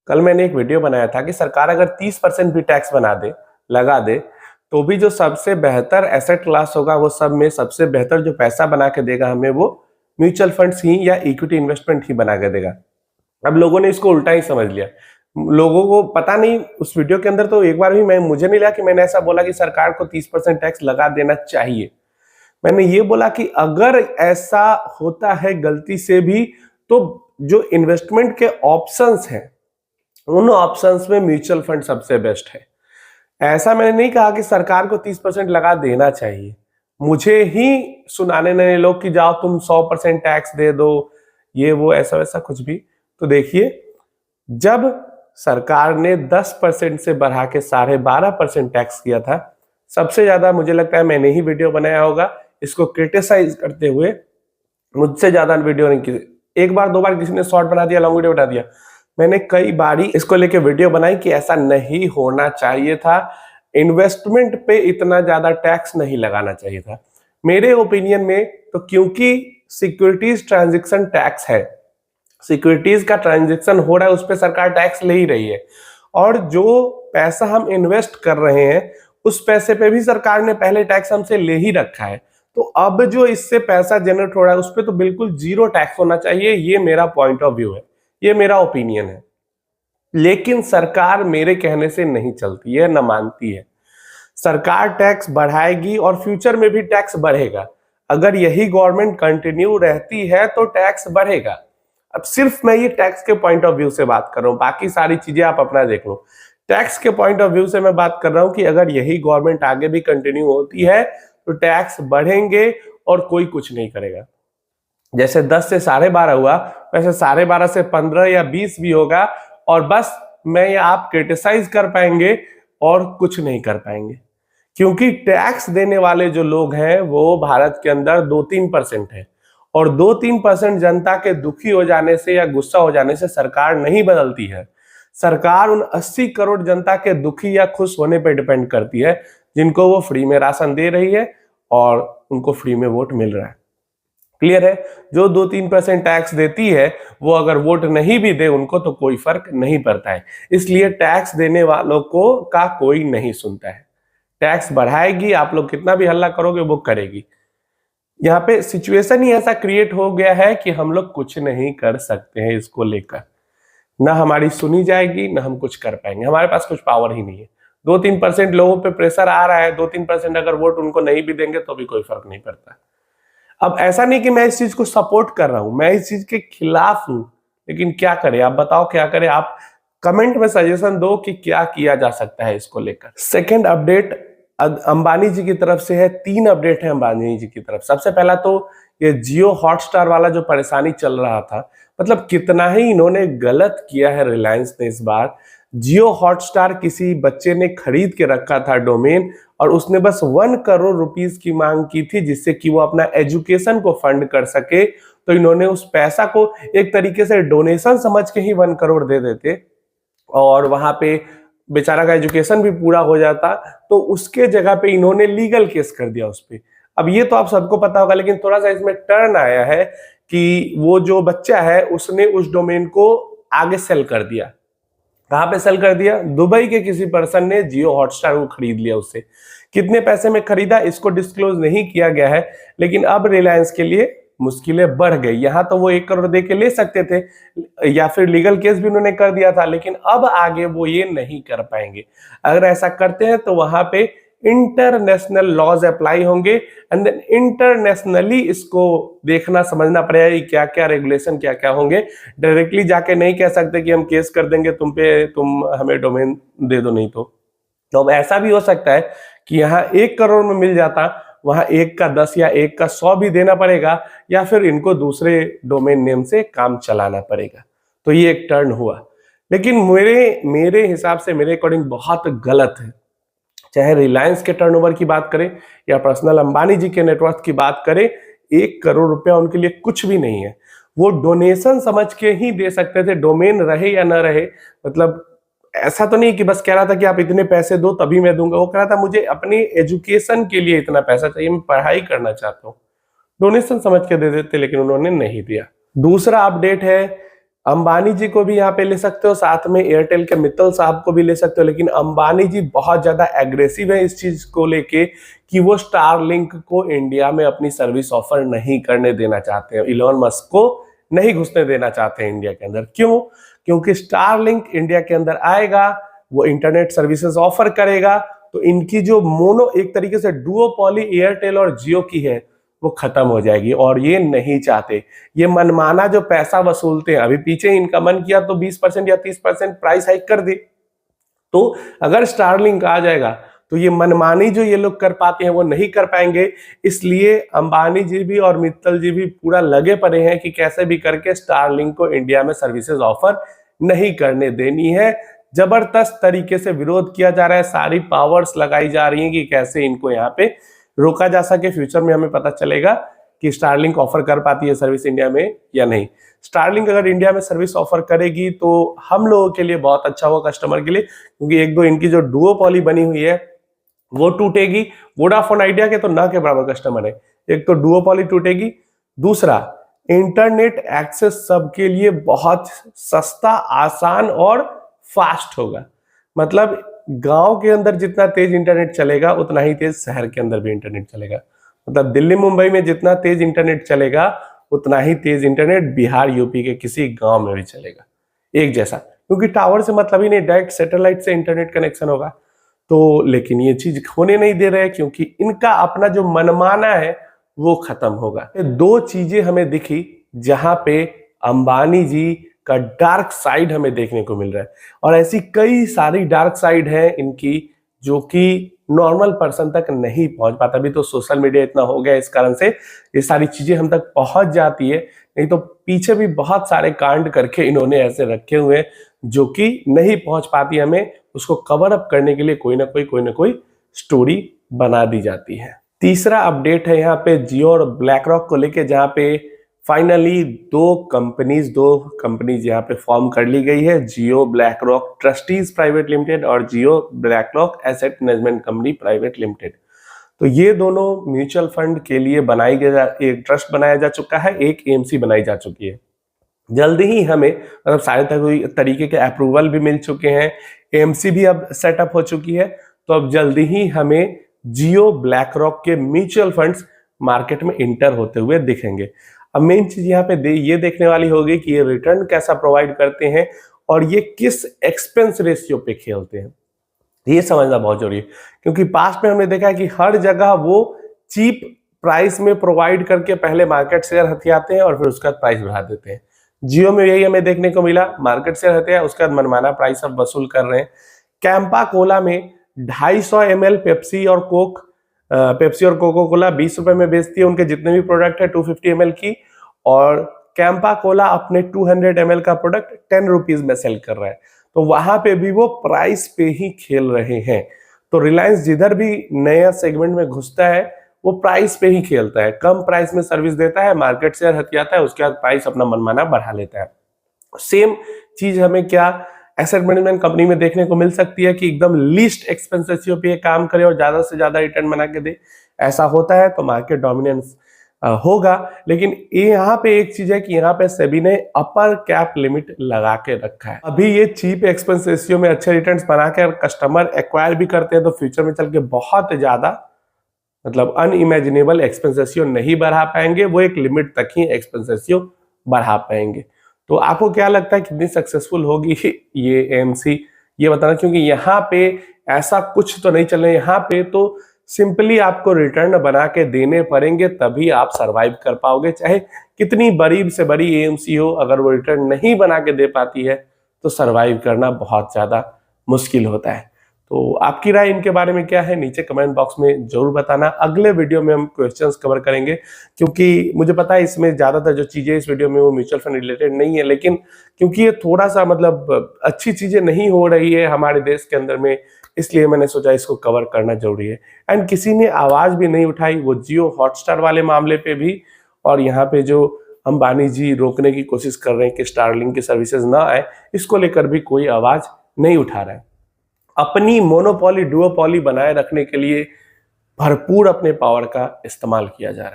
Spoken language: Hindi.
कल मैंने एक वीडियो बनाया था कि सरकार अगर 30% भी टैक्स बना दे, लगा दे, तो भी जो सबसे बेहतर एसेट क्लास होगा, वो सब में सबसे बेहतर जो पैसा बना के देगा हमें, वो म्यूचुअल फंड्स ही या इक्विटी इन्वेस्टमेंट ही बना के देगा। अब लोगों ने इसको उल्टा ही समझ लिया। लोगों को पता नहीं, उस वीडियो के अंदर तो एक बार भी मुझे नहीं लगा कि मैंने ऐसा बोला कि सरकार को 30% टैक्स लगा देना चाहिए। मैंने ये बोला कि अगर ऐसा होता है गलती से भी, तो जो इन्वेस्टमेंट के ऑप्शंस हैं, उन ऑप्शंस में म्यूचुअल फंड सबसे बेस्ट है। ऐसा मैंने नहीं कहा कि सरकार को 30% लगा देना चाहिए। मुझे ही सुनाने नए लोग कि जाओ तुम 100% टैक्स दे दो, ये वो ऐसा वैसा कुछ भी। तो देखिए, जब सरकार ने 10% से बढ़ा के 12.5% टैक्स किया था, सबसे ज्यादा मुझे लगता है मैंने ही वीडियो बनाया होगा इसको क्रिटिसाइज करते हुए। मुझसे ज्यादा वीडियो नहीं की, एक बार दो बार किसी ने शॉर्ट बना दिया, लॉन्ग वीडियो बना दिया। मैंने कई बारी इसको लेके वीडियो बनाई कि ऐसा नहीं होना चाहिए था, इन्वेस्टमेंट पे इतना ज्यादा टैक्स नहीं लगाना चाहिए था मेरे ओपिनियन में। तो क्योंकि सिक्योरिटीज ट्रांजैक्शन टैक्स है, सिक्योरिटीज का ट्रांजैक्शन हो रहा है, उस पर सरकार टैक्स ले ही रही है, और जो पैसा हम इन्वेस्ट कर रहे हैं उस पैसे पे भी सरकार ने पहले टैक्स हमसे ले ही रखा है। तो अब जो इससे पैसा जनरेट हो रहा है उस पर तो बिल्कुल जीरो टैक्स होना चाहिए। ये मेरा पॉइंट ऑफ व्यू है, ये मेरा ओपिनियन है। लेकिन सरकार मेरे कहने से नहीं चलती है, न मानती है। सरकार टैक्स बढ़ाएगी और फ्यूचर में भी टैक्स बढ़ेगा। अगर यही गवर्नमेंट कंटिन्यू रहती है तो टैक्स बढ़ेगा। अब सिर्फ मैं ये टैक्स के पॉइंट ऑफ व्यू से बात कर रहा हूं, बाकी सारी चीजें आप अपना देख लो। टैक्स के पॉइंट ऑफ व्यू से मैं बात कर रहा हूं कि अगर यही गवर्नमेंट आगे भी कंटिन्यू होती है तो टैक्स बढ़ेंगे और कोई कुछ नहीं करेगा। जैसे 10 से 12.5 हुआ, वैसे 12.5 से 15 या 20 भी होगा, और बस मैं या आप क्रिटिसाइज कर पाएंगे और कुछ नहीं कर पाएंगे। क्योंकि टैक्स देने वाले जो लोग हैं वो भारत के अंदर 2-3% है, और 2-3% जनता के दुखी हो जाने से या गुस्सा हो जाने से सरकार नहीं बदलती है। सरकार उन 80 करोड़ जनता के दुखी या खुश होने पर डिपेंड करती है, जिनको वो फ्री में राशन दे रही है और उनको फ्री में वोट मिल रहा है। क्लियर है? जो 2-3% टैक्स देती है वो अगर वोट नहीं भी दे उनको तो कोई फर्क नहीं पड़ता है। इसलिए टैक्स देने वालों को का कोई नहीं सुनता है। टैक्स बढ़ाएगी, आप लोग कितना भी हल्ला करोगे वो करेगी। यहाँ पे सिचुएशन ही ऐसा क्रिएट हो गया है कि हम लोग कुछ नहीं कर सकते हैं इसको लेकर। ना हमारी सुनी जाएगी, ना हम कुछ कर पाएंगे, हमारे पास कुछ पावर ही नहीं है। 2-3% लोगों पे प्रेशर आ रहा है, 2-3% अगर वोट उनको नहीं भी देंगे तो भी कोई फर्क नहीं पड़ता। अब ऐसा नहीं कि मैं इस चीज को सपोर्ट कर रहा हूं, मैं इस चीज के खिलाफ हूं, लेकिन क्या करें? आप बताओ क्या करें? आप कमेंट में सजेशन दो कि क्या किया जा सकता है इसको लेकर। सेकंड अपडेट अंबानी जी की तरफ से है। 3 अपडेट है अंबानी जी की तरफ। सबसे पहला तो ये जियो हॉटस्टार वाला जो परेशानी चल रहा था, मतलब कितना ही इन्होंने गलत किया है रिलायंस ने इस बार। जियो हॉटस्टार किसी बच्चे ने खरीद के रखा था डोमेन, और उसने बस 1 करोड़ रुपीस की मांग की थी जिससे कि वो अपना एजुकेशन को फंड कर सके। तो इन्होंने उस पैसा को एक तरीके से डोनेशन समझ के ही 1 करोड़ दे देते, और वहां पे बेचारा का एजुकेशन भी पूरा हो जाता। तो उसके जगह पे इन्होंने लीगल केस कर दिया उस पे। अब ये तो आप सबको पता होगा, लेकिन थोड़ा सा इसमें टर्न आया है कि वो जो बच्चा है उसने उस डोमेन को आगे सेल कर दिया। कहां पे सेल कर दिया? दुबई के किसी पर्सन ने जियो हॉटस्टार को खरीद लिया उससे। कितने पैसे में खरीदा इसको डिस्क्लोज नहीं किया गया है, लेकिन अब रिलायंस के लिए मुश्किलें बढ़ गई। यहां तो वो 1 करोड़ दे के ले सकते थे, या फिर लीगल केस भी उन्होंने कर दिया था, लेकिन अब आगे वो ये नहीं कर पाएंगे। अगर ऐसा करते हैं तो वहां पे इंटरनेशनल लॉज अप्लाई होंगे, एंड देन इंटरनेशनली इसको देखना समझना पड़ेगा कि क्या क्या रेगुलेशन क्या क्या होंगे। डायरेक्टली जाके नहीं कह सकते कि हम केस कर देंगे तुम पे, तुम हमें डोमेन दे दो। नहीं तो अब ऐसा भी हो सकता है कि यहाँ 1 करोड़ में मिल जाता, वहां 1 का 10 या 1 का 100 भी देना पड़ेगा, या फिर इनको दूसरे डोमेन नेम से काम चलाना पड़ेगा। तो ये एक टर्न हुआ, लेकिन मेरे हिसाब से, मेरे अकॉर्डिंग बहुत गलत है। चाहे रिलायंस के टर्नओवर की बात करें या पर्सनल अंबानी जी के नेटवर्क की बात करें, 1 करोड़ रुपया उनके लिए कुछ भी नहीं है। वो डोनेशन समझ के ही दे सकते थे, डोमेन रहे या ना रहे। मतलब ऐसा तो नहीं कि बस कह रहा था कि आप इतने पैसे दो तभी मैं दूंगा। वो कह रहा था मुझे अपनी एजुकेशन के लिए इतना पैसा चाहिए, मैं पढ़ाई करना चाहता हूँ। डोनेशन समझ के दे देते, लेकिन उन्होंने नहीं दिया। दूसरा अपडेट है अंबानी जी को भी यहाँ पे ले सकते हो, साथ में एयरटेल के मित्तल साहब को भी ले सकते हो, लेकिन अंबानी जी बहुत ज्यादा एग्रेसिव है इस चीज को लेके कि वो स्टारलिंक को इंडिया में अपनी सर्विस ऑफर नहीं करने देना चाहते हैं। इलॉन मस्क को नहीं घुसने देना चाहते हैं इंडिया के अंदर। क्यों? क्योंकि स्टारलिंक इंडिया के अंदर आएगा, वो इंटरनेट सर्विसेज ऑफर करेगा, तो इनकी जो मोनो एक तरीके से डुओपॉली एयरटेल और जियो की है वो खत्म हो जाएगी, और ये नहीं चाहते। ये मनमाना जो पैसा वसूलते हैं, अभी पीछे इनका मन किया तो 20% या 30% प्राइस हाइक कर दी, तो अगर स्टारलिंक आ जाएगा तो ये मनमानी जो ये लोग कर पाते हैं वो नहीं कर पाएंगे। इसलिए अंबानी जी भी और मित्तल जी भी पूरा लगे पड़े हैं कि कैसे भी करके स्टारलिंक को इंडिया में सर्विसेज ऑफर नहीं करने देनी है। जबरदस्त तरीके से विरोध किया जा रहा है, सारी पावर्स लगाई जा रही हैं कि कैसे इनको यहाँ पे रोका जा सके। फ्यूचर में हमें पता चलेगा कि स्टारलिंक ऑफर कर पाती है सर्विस इंडिया में या नहीं। स्टारलिंक अगर इंडिया में सर्विस ऑफर करेगी तो हम लोगों के लिए बहुत अच्छा होगा, कस्टमर के लिए, क्योंकि एक दो इनकी जो डुओपॉली बनी हुई है वो टूटेगी। वोडाफोन आइडिया के तो ना के बराबर कस्टमर है, एक तो डुओपॉली टूटेगी, दूसरा इंटरनेट एक्सेस सबके लिए बहुत सस्ता, आसान और फास्ट होगा। मतलब गांव के अंदर जितना तेज इंटरनेट चलेगा उतना ही तेज शहर के अंदर भी इंटरनेट चलेगा। मतलब दिल्ली मुंबई में जितना तेज इंटरनेट चलेगा उतना ही तेज इंटरनेट बिहार यूपी के किसी गांव में भी चलेगा, एक जैसा, क्योंकि टावर से मतलब ही नहीं, डायरेक्ट सैटेलाइट से इंटरनेट कनेक्शन होगा। तो लेकिन ये चीज होने नहीं दे रहे क्योंकि इनका अपना जो मनमाना है वो खत्म होगा। दो चीजें हमें दिखी जहां पे अंबानी जी का डार्क साइड हमें देखने को मिल रहा है, और ऐसी कई सारी डार्क साइड है इनकी जो कि नॉर्मल पर्सन तक नहीं पहुंच पाता। अभी तो सोशल मीडिया इतना हो गया, इस कारण से ये सारी चीजें हम तक पहुंच जाती है, नहीं तो पीछे भी बहुत सारे कांड करके इन्होंने ऐसे रखे हुए हैं जो कि नहीं पहुंच पाती। हमें उसको कवर अप करने के लिए कोई ना कोई स्टोरी बना दी जाती है। तीसरा अपडेट है यहाँ पे जियो और ब्लैक रॉक को लेके, जहाँ पे फाइनली दो कंपनीज यहाँ पे फॉर्म कर ली गई है, Jio BlackRock trustees private limited और Jio BlackRock asset management company private limited. तो ये दोनों म्यूचुअल फंड के लिए बनाई गई, एक ट्रस्ट बनाया जा चुका है, एक एएमसी बनाई जा चुकी है। जल्दी ही हमें मतलब सारे तरीके के अप्रूवल भी मिल चुके हैं, एएमसी भी अब सेटअप हो चुकी है, तो अब जल्दी ही हमें जियो ब्लैक रॉक के म्यूचुअल फंड्स मार्केट में इंटर होते हुए दिखेंगे। अब मेन चीज यहाँ पे ये देखने वाली होगी कि ये रिटर्न कैसा प्रोवाइड करते हैं और ये किस एक्सपेंस रेशियो पे खेलते हैं, ये समझना बहुत जरूरी है। क्योंकि पास्ट में हमने देखा है कि हर जगह वो चीप प्राइस में प्रोवाइड करके पहले मार्केट शेयर हथियाते हैं और फिर उसका प्राइस बढ़ा देते हैं। जियो में यही हमें देखने को मिला, मार्केट शेयर हथिया, उसके बाद मनमाना प्राइस अब वसूल कर रहे हैं। कैंपा कोला में 250 ml पेप्सी और कोको कोला 20 रुपए में बेचती है, उनके जितने भी प्रोडक्ट है 250 ml की, और कैंपा कोला अपने 200 ml का प्रोडक्ट 10 रुपीज में सेल कर रहा है। तो वहां पे भी वो प्राइस पे ही खेल रहे हैं। तो रिलायंस जिधर भी नया सेगमेंट में घुसता है वो प्राइस पे ही खेलता है, कम प्राइस में सर्विस देता है, मार्केट शेयर हथियाता है, उसके बाद प्राइस अपना मनमाना बढ़ा लेता है। सेम चीज हमें क्या एसेट मैनेजमेंट कंपनी में देखने को मिल सकती है कि एकदम लीस्ट एक्सपेंस रेशियो पे काम करे और ज्यादा से ज्यादा रिटर्न बना के दे। ऐसा होता है तो मार्केट डोमिनेंस होगा। लेकिन ये यहाँ पे एक चीज है कि यहाँ पे सेबी ने अपर कैप लिमिट लगा के रखा है। अभी ये चीप एक्सपेंस रेशियो में अच्छे रिटर्न्स बना के कस्टमर एक्वायर भी करते हैं, तो फ्यूचर में चल के बहुत ज्यादा मतलब अनइमेजिनेबल एक्सपेंस रेशियो नहीं बढ़ा पाएंगे, वो एक लिमिट तक ही एक्सपेंस रेशियो बढ़ा पाएंगे। तो आपको क्या लगता है कितनी सक्सेसफुल होगी ये एएमसी, ये बताना, क्योंकि यहाँ पे ऐसा कुछ तो नहीं चल रहा है। यहाँ पे तो सिंपली आपको रिटर्न बना के देने पड़ेंगे, तभी आप सरवाइव कर पाओगे। चाहे कितनी बड़ी से बड़ी एएमसी हो, अगर वो रिटर्न नहीं बना के दे पाती है तो सरवाइव करना बहुत ज्यादा मुश्किल होता है। तो आपकी राय इनके बारे में क्या है, नीचे कमेंट बॉक्स में जरूर बताना। अगले वीडियो में हम क्वेश्चंस कवर करेंगे, क्योंकि मुझे पता है इसमें ज्यादातर जो चीजें इस वीडियो में वो म्यूचुअल फंड रिलेटेड नहीं है, लेकिन क्योंकि ये थोड़ा सा मतलब अच्छी चीजें नहीं हो रही है हमारे देश के अंदर में, इसलिए मैंने सोचा इसको कवर करना जरूरी है। एंड किसी ने आवाज भी नहीं उठाई वो जियो हॉटस्टार वाले मामले पे भी, और यहाँ पे जो अंबानी जी रोकने की कोशिश कर रहे हैं कि स्टारलिंक की सर्विसेज ना आए, इसको लेकर भी कोई आवाज नहीं उठा रहा है। अपनी मोनोपॉली डुओपॉली बनाए रखने के लिए भरपूर अपने पावर का इस्तेमाल किया जा रहा है।